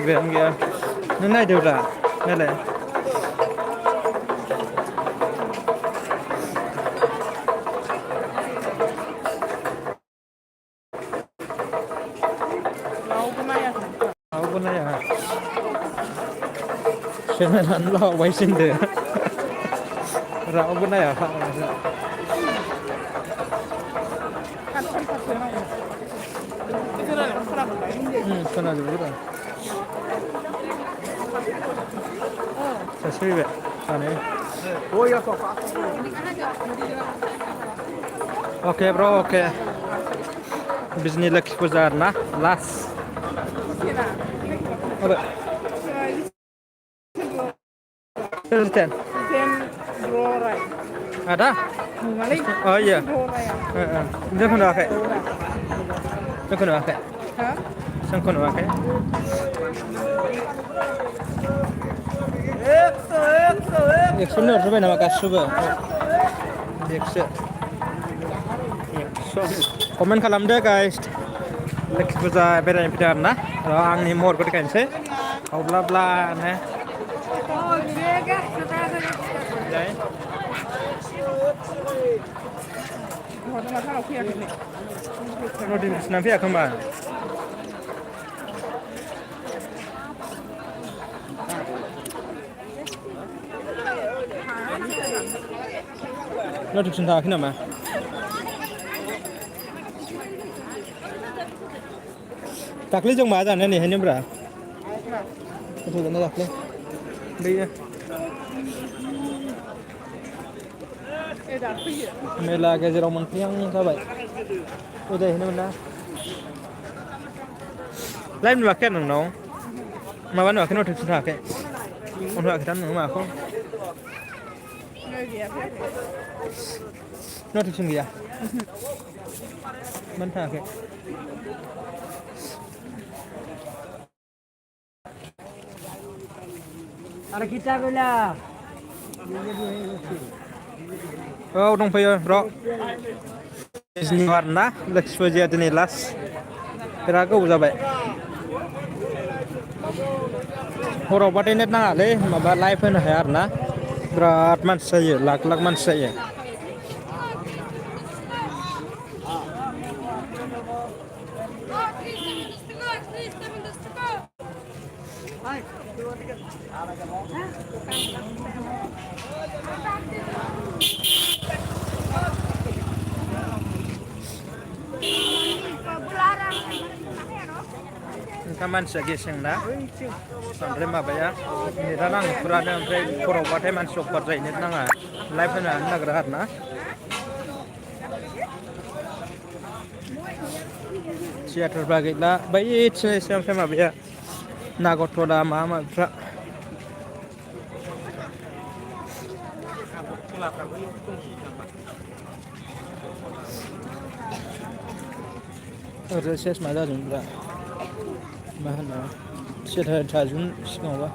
नागिरग्रायानो गैया नों नायदोब्रा नायलाय रावबो नायाखै रावबो नाया चेनेलानो लावबायसो होनदो रावबो नाया फाग्लासो खाथि खाथियाव नांगौ बिदि रायलायबा खोनागोनलाय खोनाजोबोरा औ सासे फैबाय सानै अके ब्र अके बिजनि लोखि फुजा आरोना लास्ट बेसेना माबे टेन जितेन ब्र'राय आदा नङालै iya ब्र'राया जोंखौ नुवाखै ब्र'रा जोंखौ नुवाखै हा जोंखौ नुवाखै एक्स'नि हरजोब्बाय नामा गासिबो एक्स' कमेन्ट खालामदो गाइस लोखि फुजा बेरायनो फैदों आरोना आंनि महरखौ देखायनोसै अब्ला ब्लानो जाय माथो आंनाव फैयाखैलै नटिफिकेसना फैयाखै होमबा नटिफिकेसन थाङाखै नामा दाख्लै जों मा जानाया नेहायनोब्रा गथ'जोंनो दाख्लै बैयो मेला गेजेराव मोनफैहां जाबाय उदयहैनो मोना लाइभ नुवाखै आरो नोंनाव माबा नुवाखै नटिफिकेसन थाङाखै फन होआखैदां नोङो माबाखौ गैया फैयाखै नटिफिकेसन गैया मानो थाङाखै Ada kita bela. औ दंफैयो र' बिजनि आरोना लोखि फुजाया दिनै लास्ट बिराद गोबाव जाबाय हरावबाथाय नेट नाङालै माबा लाइभ होनो हाया आरोना बिराद मानसि जायो लाख लाख मानसि जायो ओंखाम मानसिया गेसेंना बांद्राय माबाया नेटआ नाङो फुरानो ओमफ्राय हरावबाथाय मानसि अभार जायो नेट नाङा लाइभ होनो हानो नागिरा आरोना थियेटारफ्रा गैला बैथिंजायसो ओमफ्राय माबाया नागरटला माबा माबिफ्रा ओरै सेस मा जादोंब्रा मा होनो थियेटार थाजों सिगाङावबा